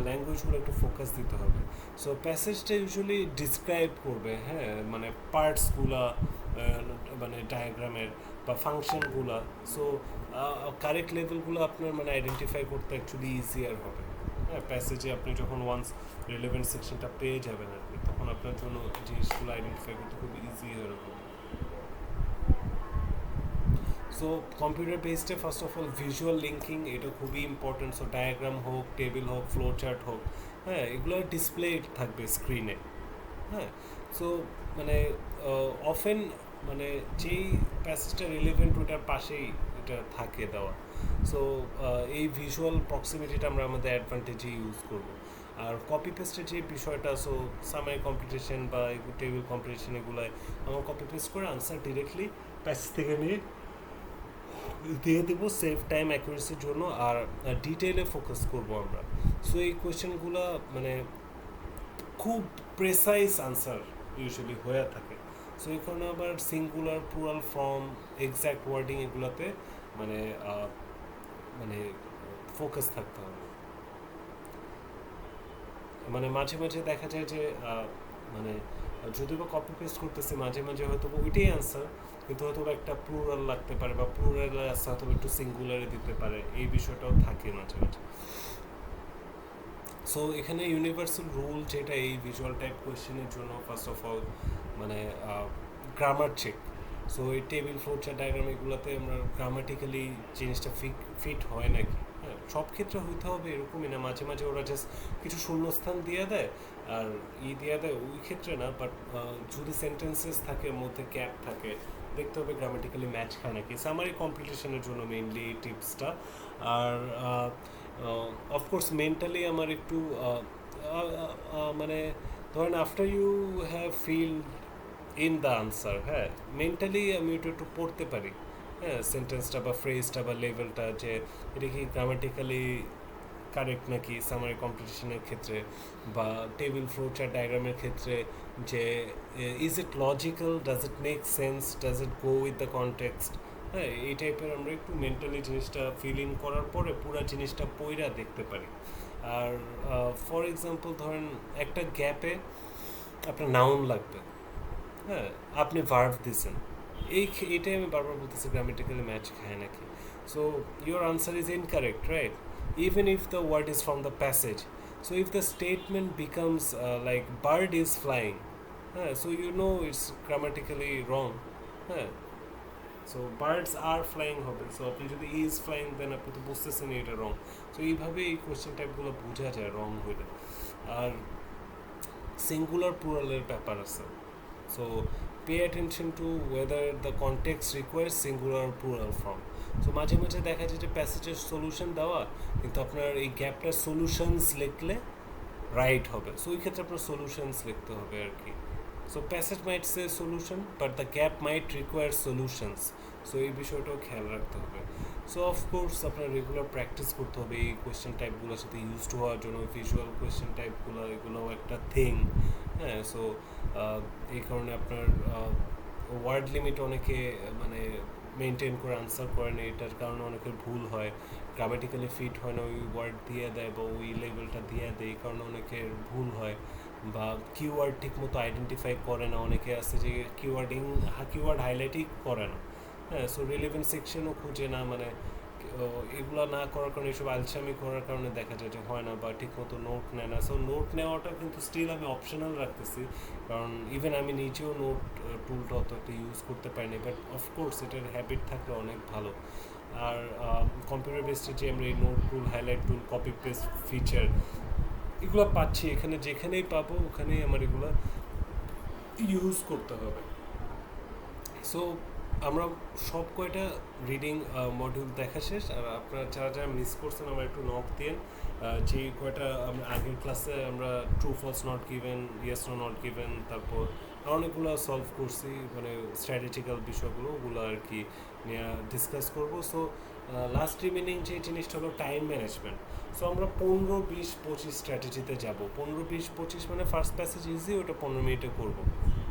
ল্যাঙ্গুয়েজগুলো একটু ফোকাস দিতে হবে। সো প্যাসেজটা ইউজুয়ালি ডিসক্রাইব করবে, হ্যাঁ, মানে পার্টসগুলা, মানে ডায়াগ্রামের বা ফাংশনগুলা। সো কারেক্ট লেভেলগুলো আপনার মানে আইডেন্টিফাই করতে অ্যাকচুয়ালি ইজিয়ার হবে। হ্যাঁ, প্যাসেজে আপনি যখন ওয়ান্স রিলেভেন্ট সেকশনটা পেয়ে যাবেন আর কি, তখন আপনার জন্য জিনিসগুলো আইডেন্টিফাই করতে খুব ইজি হয়ে হবে। সো কম্পিউটার বেসডে first of all visual linking এটা খুবই ইম্পর্টেন্ট। সো ডায়াগ্রাম হোক, টেবিল হোক, ফ্লো চার্ট হোক, হ্যাঁ, এগুলো ডিসপ্লে থাকবে স্ক্রিনে। হ্যাঁ, সো মানে অফেন মানে যেই প্যাসেজটা রিলেভেন্ট ওটার পাশেই এটা থাকে দেওয়া। সো এই ভিজুয়াল প্রক্সিমিটিটা আমরা আমাদের অ্যাডভান্টেজে ইউজ করব। আর কপি পেস্টের যে বিষয়টা, সো সামারি কম্পিটিশন বা টেবিল কম্পিটিশন এগুলোয় আমার কপি পেস্ট করে আনসার ডিরেক্টলি প্যাসেজ থেকে নিয়ে দিয়ে দেবো সেভ টাইম অ্যাকুরেসির জন্য। আর ডিটেলে ফোকাস করব আমরা। সো এই কোয়েশ্চেনগুলো মানে খুব প্রেসাইজ আনসার ইউজুয়ালি হয়ে থাকে। সো এই কারণে আবার singular, plural form, exact wording এগুলোতে মানে মানে ফোকাস থাকতে হবে। মানে মাঝে মাঝে দেখা যায় যে মানে যদি বা কপি পেস্ট করতেছে, মাঝে মাঝে হয়তো ওইটাই আনসার, কিন্তু হয়তো একটা প্লুরাল লাগতে পারে বা প্লুরাল আনসার হয়তো একটু সিঙ্গুলারে দিতে পারে, এই বিষয়টাও থাকে মাঝে মাঝে। সো এখানে ইউনিভার্সাল রুল যেটা এই ভিজুয়াল টাইপ কোয়েশ্চেনের জন্য, ফার্স্ট অফ অল মানে গ্রামার চেক। সো এই টেবিল, ফ্লোচার্ট, ডায়াগ্রাম এগুলোতে আমরা গ্রামাটিক্যালি জিনিসটা ফিট হয় নাকি। হ্যাঁ, সব ক্ষেত্রে হইতে হবে এরকমই না, মাঝে মাঝে ওরা জাস্ট কিছু শূন্যস্থান দিয়ে দেয় আর দিয়ে দেয়, ওই ক্ষেত্রে না। বাট যদি সেন্টেন্সেস থাকে, মধ্যে গ্যাপ থাকে, দেখতে হবে গ্রামাটিক্যালি ম্যাচ খায় নাকি। সামারি কম্পিটিশনের জন্য মেইনলি এই টিপসটা। আর অফকোর্স মেন্টালি আমার একটু মানে ধরেন after you have fill in the answer, হ্যাঁ, মেন্টালি আমি একটু একটু পড়তে পারি, হ্যাঁ, সেন্টেন্সটা বা ফ্রেজটা বা লেভেলটা, যে এটা কি গ্রামাটিক্যালি কারেক্ট নাকি সামারি কম্পিটিশনের ক্ষেত্রে, বা টেবিল, ফ্লোচার্ট, ডায়াগ্রামের ক্ষেত্রে, যে is it logical, does it make sense, does it go with the context. হ্যাঁ, এই টাইপের আমরা একটু মেন্টালি জিনিসটা ফিল ইন করার পরে পুরো জিনিসটা পইরা দেখতে পারি। আর ফর এক্সাম্পল ধরেন একটা গ্যাপে আপনার নাউন লাগবে, হ্যাঁ, আপনি ভার্ভ দিছেন, এটাই আমি বারবার বলতেছি গ্রামেটিক্যালি ম্যাচ খায় নাকি। So your answer is incorrect, right, even if the word is from the passage. So if the statement becomes like bird is flying, so you know it's grammatically wrong. So birds are flying হবে, so আপনি যদি is flying দেন আপনি তো বুঝতেছেন এটা রং। So এইভাবে এই question টাইপগুলো বোঝা যায় রং হইলে। আর সিঙ্গুলার প্লুরালের ব্যাপার আছে। So pay attention two whether the context requires singular plural form. So মাঝে মাঝে দেখা যায় যে প্যাসেজের সলিউশন দেওয়া, কিন্তু আপনার এই গ্যাপটার সলিউশনস লিখলে রাইট হবে। সো ওই ক্ষেত্রে আপনার সলিউশনস লিখতে হবে আর কি। So passage mite say solution, but the gap mite require solutions. So এই বিষয়টাও খেয়াল রাখতে হবে। সো অফকোর্স আপনার রেগুলার প্র্যাকটিস করতে হবে এই কোয়েশ্চেন টাইপগুলোর সাথে ইউজ টু হওয়ার জন্য। ভিজুয়াল কোয়েশ্চেন টাইপগুলো এগুলোও একটা থিং। হ্যাঁ, সো এই কারণে আপনার ওয়ার্ড লিমিট অনেকে মানে মেনটেন করে আনসার করেন, এটার কারণে অনেকের ভুল হয়, গ্রামেটিক্যালি ফিট হয় না, ওই ওয়ার্ড দিয়ে দেয় বা ওই লেভেলটা দিয়ে দেয়, এই কারণে অনেকের ভুল হয়। বা কিওয়ার্ড ঠিক মতো আইডেন্টিফাই করে না, অনেকে আছে যে কিওয়ার্ড হাইলাইটই করে না। হ্যাঁ, সো রিলেভেন্ট সেকশনও খুঁজে না, মানে এগুলো না করার কারণে, এইসব আলসামি করার কারণে দেখা যায় যে হয় না, বা ঠিকমতো নোট নেয় না। সো নোট নেওয়াটা কিন্তু স্টিল আমি অপশনাল রাখতেছি, কারণ ইভেন আমি নিজেও নোট টুলটা অত একটা ইউজ করতে পারিনি, বাট অফকোর্স এটার হ্যাবিট থাকলে অনেক ভালো। আর কম্পিউটার বেসডে যে আমরা এই নোট টুল, হাইলাইট টুল, কপি পেস্ট ফিচার এগুলো পাচ্ছি, এখানে যেখানেই পাবো ওখানেই আমার এগুলো ইউজ করতে হবে। সো আমরা সব কয়টা রিডিং মডিউল দেখা শেষ। আর আপনারা যারা যারা মিস করছেন আমার একটু নক দিন। যে কয়টা আমরা আগের ক্লাসে আমরা true false not given, yes no not given, তারপর অনেকগুলো সলভ করছি, মানে স্ট্র্যাটেজিক্যাল বিষয়গুলো ওগুলো আর কি নিয়ে ডিসকাস করবো। সো লাস্ট রিমেনিং যে জিনিসটা হলো টাইম ম্যানেজমেন্ট। সো আমরা 15, 20, 25 স্ট্র্যাটেজিতে যাব। 15, 20, 25 মানে ফার্স্ট প্যাসেজ ইজি, ওটা 15 মিনিটে করবো।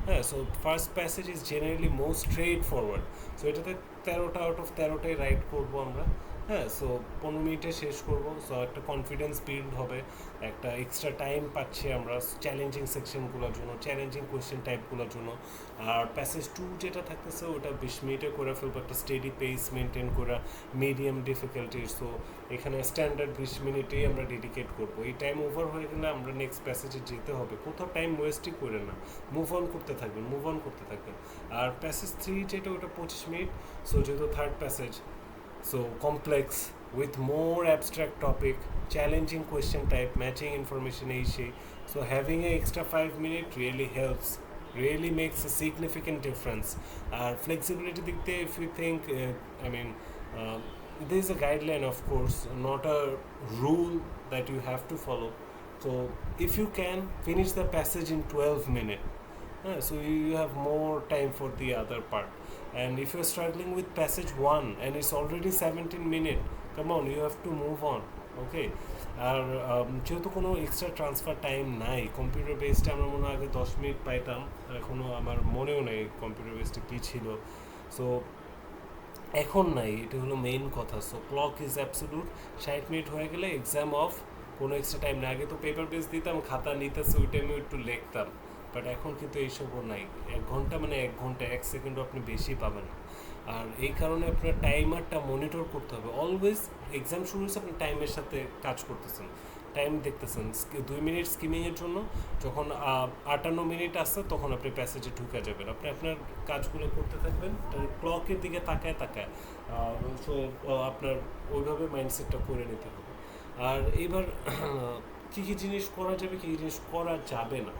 হ্যাঁ, so first passage is generally most straight forward. So এটাতে 13টা আউট অফ 13টাই রাইট করবো আমরা। হ্যাঁ, সো 15 মিনিটে শেষ করবো। সো একটা কনফিডেন্স বিল্ড হবে, একটা এক্সট্রা টাইম পাচ্ছি আমরা চ্যালেঞ্জিং সেকশনগুলোর জন্য, চ্যালেঞ্জিং কোয়েশ্চেন টাইপগুলোর জন্য। আর প্যাসেজ 2 যেটা থাকতেছে ওটা 20 মিনিটে করে ফেলবো, একটা স্টেডি পেস মেনটেন করা, মিডিয়াম ডিফিকাল্টি। সো এখানে স্ট্যান্ডার্ড 20 মিনিটেই আমরা ডেডিকেট করবো। এই টাইম ওভার হয়ে গেলে আমরা নেক্সট প্যাসেজে যেতে হবে, কোথাও টাইম ওয়েস্টই করে না, মুভ অন করতে থাকবেন, মুভ অন করতে থাকবেন। আর প্যাসেজ 3 যেটা ওটা 25 মিনিট। সো যেহেতু third passage, so complex with more abstract topic, challenging question type, matching information এই সেই, so having a extra 5 minute really helps, really makes a significant difference. R flexibility দিক দিয়ে if you think I mean there is a guideline, of course, not a rule that you have to follow. So if you can finish the passage in 12 minutes, so you have more time for the other part. And if you're struggling with passage 1 and it's already 17 minutes, come on, you have to move on. Okay, আর যেহেতু কোনো extra transfer time নাই, computer বেসডে আমরা মনে হয় আগে 10 minute পাইতাম, এখনও আমার মনেও নেই কম্পিউটার বেসডে কী ছিল। সো এখন নাই, এটা হলো মেইন কথা। So clock is absolute, 60 minute হয়ে গেলে এক্সাম অফ, কোনো এক্সট্রা টাইম না। আগে তো পেপার বেস দিতাম, খাতা নিতেছে, ওই টাইমে একটু লিখতাম, বাট এখন কিন্তু এইসবও নাই। 1 ঘন্টা মানে 1 ঘন্টা, 1 সেকেন্ডও আপনি বেশি পাবেন না। আর এই কারণে আপনার টাইমারটা মনিটর করতে হবে অলওয়েজ। এক্সাম শুরু হচ্ছে, আপনি টাইমের সাথে কাজ করতেছেন, টাইম দেখতেছেন। 2 মিনিট স্কিমিংয়ের জন্য যখন 58 মিনিট আসছে তখন আপনি প্যাসেজে ঢুকে যাবেন, আপনি আপনার কাজগুলো করতে থাকবেন ক্লকের দিকে তাকায় তাকায়। সো আপনার ওইভাবে মাইন্ডসেটটা করে নিতে হবে। আর এবার কী কী জিনিস করা যাবে, কী কী জিনিস করা যাবে না।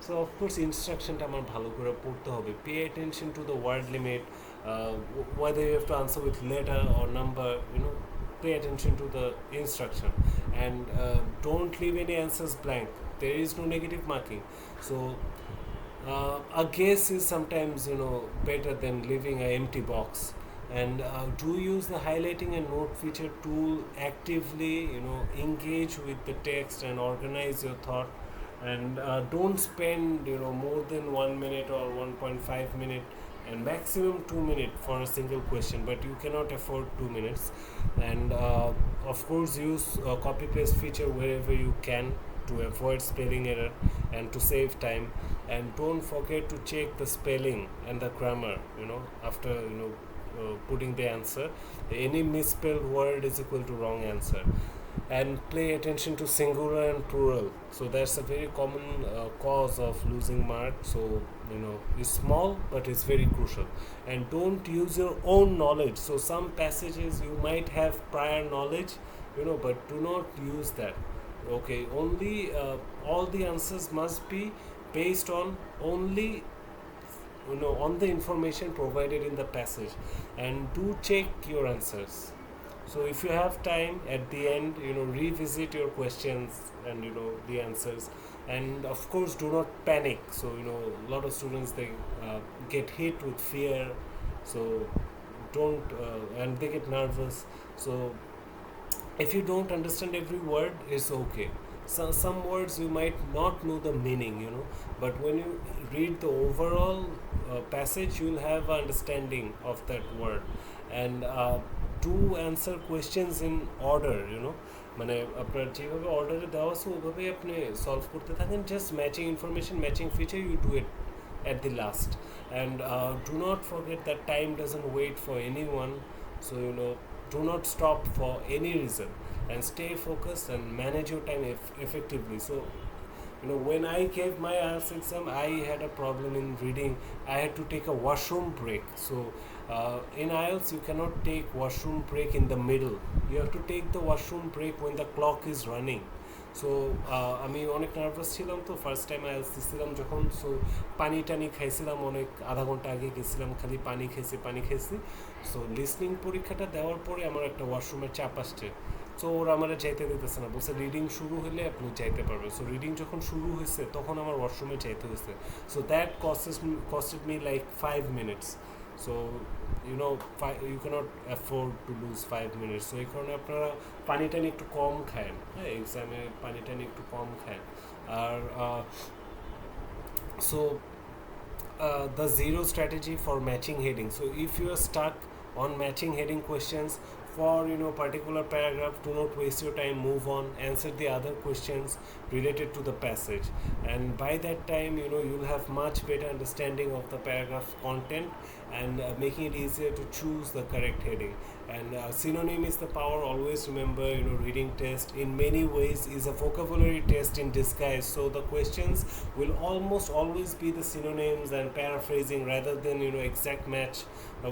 সো অফকোর্স ইনস্ট্রাকশনটা আমার ভালো করে পড়তে হবে, pay attention to the word limit, whether you have to answer with letter or number, pay attention to the instruction. And don't leave any answers blank, there is no negative marking. So a guess is sometimes better than leaving an empty box. And do use the highlighting and note feature tool actively, engage with the text and organize your thought. And don't spend more than 1 minute or 1.5 minute and maximum 2 minutes for a single question, but you cannot afford 2 minutes. And of course use copy paste feature wherever you can to avoid spelling error and to save time. And don't forget to check the spelling and the grammar after putting the answer. Any misspelled word is equal to wrong answer. And pay attention to singular and plural, so that's a very common cause of losing mark. So it's small but it's very crucial. And don't use your own knowledge. So some passages you might have prior knowledge, but do not use that. Okay, only all the answers must be based on only on the information provided in the passage. And do check your answers. So if you have time at the end, revisit your questions and the answers. And of course do not panic. So a lot of students, they get hit with fear, so don't and they get nervous. So if you don't understand every word, it's okay. Some words you might not know the meaning, but when you read the overall passage, you'll have understanding of that word. And do answer questions in order, মানে আপনার যেভাবে অর্ডারে দেওয়া আছে ওইভাবেই আপনি solve করতে থাকেন। Just matching information, matching feature, you do it at the last. And do not forget that time doesn't wait for anyone. So do not stop for any reason, and stay focused and manage your time effectively. So when I gave my IELTS exam, I had a problem in reading. I had to take a washroom break. So in IELTS you cannot take washroom break in the middle, you have to take the washroom break when the clock is running. So আমি অনেক nervous ছিলাম, তো first time IELTS দিচ্ছিলাম যখন, so পানি টানি খাইছিলাম, অনেক আধা ঘন্টা আগে গেছিলাম, খালি পানি খেয়েছি। সো লিসনিং পরীক্ষাটা দেওয়ার পরে আমার একটা ওয়াশরুমের চাপ আসছে, সো ওরা আমার যাইতে দিতেছে না, বলছে রিডিং শুরু হলে আপনি যাইতে পারবেন। সো রিডিং যখন শুরু হয়েছে তখন আমার ওয়াশরুমে যাইতে হয়েছে। So that costed me like 5 minutes. So you cannot afford to lose 5 minutes. So এই কারণে আপনারা পানি টানি একটু কম খায়েন, হ্যাঁ, এক্সামে পানি টানি একটু কম খায়েন। আর so the zero strategy for matching heading. So if you are stuck on matching heading questions for particular paragraph, do not waste your time, move on, answer the other questions related to the passage, and by that time you'll have much better understanding of the paragraph content, and making it easier to choose the correct heading. And synonym is the power. Always remember, reading test in many ways is a vocabulary test in disguise. So the questions will almost always be the synonyms and paraphrasing rather than exact match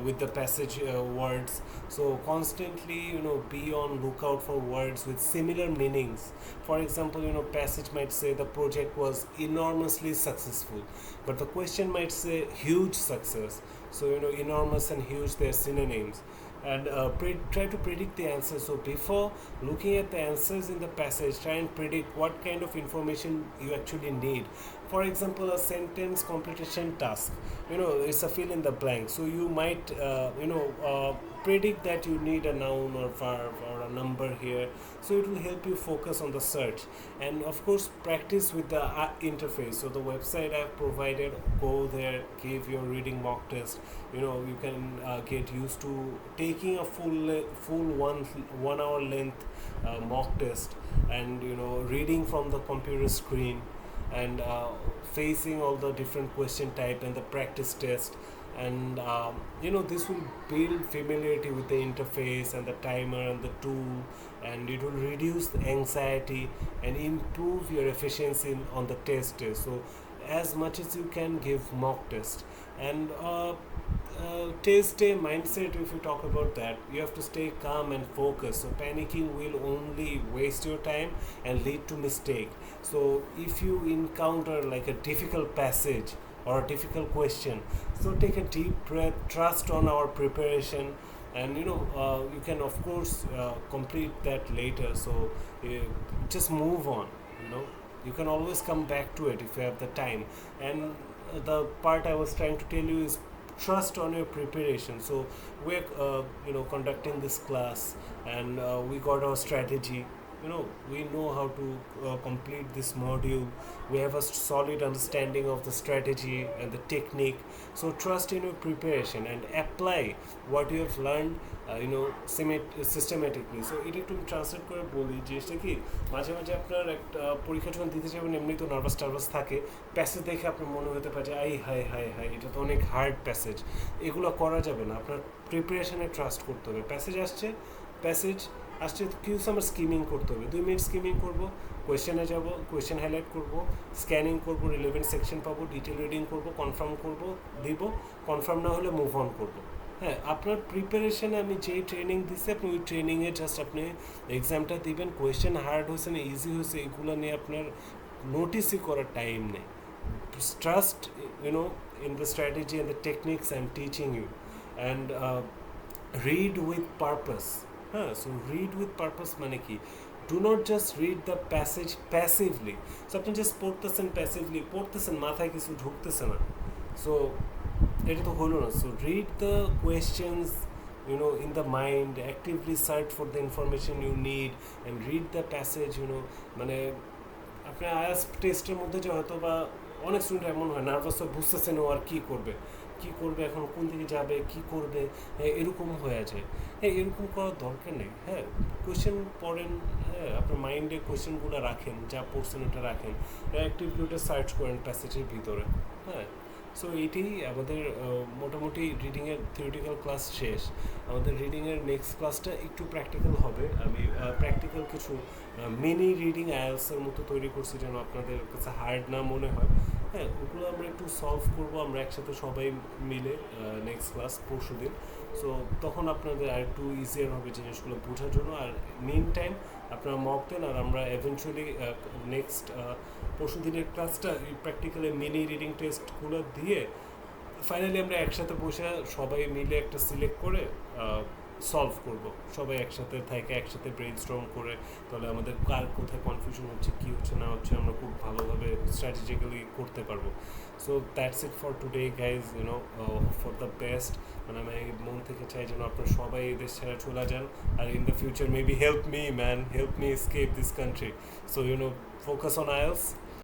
with the passage words. So constantly be on lookout for words with similar meanings. For example, passage might say the project was enormously successful, but the question might say huge success. So enormous and huge, they're synonyms. And try to predict the answer. So before looking at the answers in the passage, try and predict what kind of information you actually need. For example, a sentence completion task, it's a fill in the blank. So you might predict that you need a noun or verb or a number here. So it will help you focus on the search. And of course, practice with the interface. So the website I've provided, go there, give your reading mock test. You can get used to taking a full 1 hour length mock test, and reading from the computer screen, and facing all the different question type and the practice test. And this will build familiarity with the interface and the timer and the tool, and it will reduce the anxiety and improve your efficiency on the test. So as much as you can, give mock test. And test day mindset, if you talk about that, you have to stay calm and focused. So panicking will only waste your time and lead to mistake. So if you encounter like a difficult passage or a difficult question, so take a deep breath, trust on our preparation, and you can of course complete that later. So just move on. You can always come back to it if you have the time. And the part I was trying to tell you is trust on your preparation. So we're conducting this class, and we got our strategy. We know how to complete this module. We have a solid understanding of the strategy and the technique. So trust in your preparation and apply what you have learned systematically. So এটা একটু translate করে বলি, জিনিসটা কি, মাঝে মাঝে আপনার একটা পরীক্ষা যখন দিতে যাবেন এমনি তো নার্ভাস থাকে, প্যাসেজ দেখে আপনার মনে হতে পারে যে হাই এটা তো অনেক হার্ড প্যাসেজ, এগুলো করা যাবে না। আপনার প্রিপারেশনে ট্রাস্ট করতে হবে। প্যাসেজ আসছে কিছু আমার স্কিমিং করতে হবে, 2 মিনিট স্কিমিং করবো, কোয়েশ্চেনে যাব, কোয়েশ্চেন হাইলাইট করব, স্ক্যানিং করব, রিলেভেন্ট সেকশন পাবো, ডিটেল রিডিং করব, কনফার্ম করব, দিব, কনফার্ম না হলে মুভ অন করবো। হ্যাঁ, আপনার প্রিপারেশনে আমি যেই ট্রেনিং দিচ্ছি, আপনি ওই ট্রেনিংয়ে জাস্ট আপনি এক্সামটা দিবেন। কোয়েশ্চেন হার্ড হয়েছে না ইজি হয়েছে এগুলো নিয়ে আপনার নোটিসই করার টাইম নেই। Trust in the strategy and the techniques I'm teaching you, and read with purpose. So read with purpose মানে কি, do not just read the passage passively. So আপনি just পড়তেছেন মাথায় কিছু ঢুকতেছে না, সো এটা তো হলো না। So read the questions in the mind, actively search for the information you need, and read the passage. মানে আপনি IELTS টেস্টের মধ্যে যে হয়তো বা অনেক স্টুডেন্ট এমন হয়, নার্ভাস হয়ে বুঝতেছেন ও আর কী করবে এখন, কোন দিকে যাবে, কী করবে, এরকম হয়ে যায়। এরকম করার দরকার নেই। কোয়েশ্চেন পড়েন, আপনার মাইন্ডে কোয়েশ্চেনগুলো রাখেন, যা পড়ছেন ওটা রাখেন, অ্যাক্টিভলি ওটা সার্চ করেন প্যাসেজের ভিতরে। সো এইটাই আমাদের মোটামুটি রিডিংয়ের থিওরিটিক্যাল ক্লাস শেষ। আমাদের রিডিংয়ের নেক্সট ক্লাসটা একটু প্র্যাকটিক্যাল হবে। আমি প্র্যাকটিক্যাল কিছু মিনি রিডিং আইএলটিএসের মতো তৈরি করছি যেন আপনাদের কাছে হার্ড না মনে হয়। ওগুলো আমরা একটু সলভ করবো আমরা একসাথে সবাই মিলে নেক্সট ক্লাস পরশু দিন। সো তখন আপনাদের আর একটু ইজিয়ার হবে জিনিসগুলো বোঝার জন্য। আর মেন টাইম আপনারা মক দেন, আর আমরা এভেনচুয়ালি নেক্সট পরশু দিনের ক্লাসটা প্র্যাকটিক্যালি মিনি রিডিং টেস্টগুলো দিয়ে ফাইনালি আমরা একসাথে বসে সবাই মিলে একটা সিলেক্ট করে সলভ করব, সবাই একসাথে থেকে একসাথে ব্রেন স্টর্ম করে, তাহলে আমাদের কার কোথায় কনফিউশন হচ্ছে কী হচ্ছে না হচ্ছে আমরা খুব ভালোভাবে স্ট্র্যাটেজিক্যালি করতে পারবো। So that's it for today guys, for the best. মানে আমি মন থেকে চাই যেন আপনারা সবাই এই দেশ ছেড়ে চলে যান, আর in the future maybe help me man, help me escape this country. So focus on IELTS,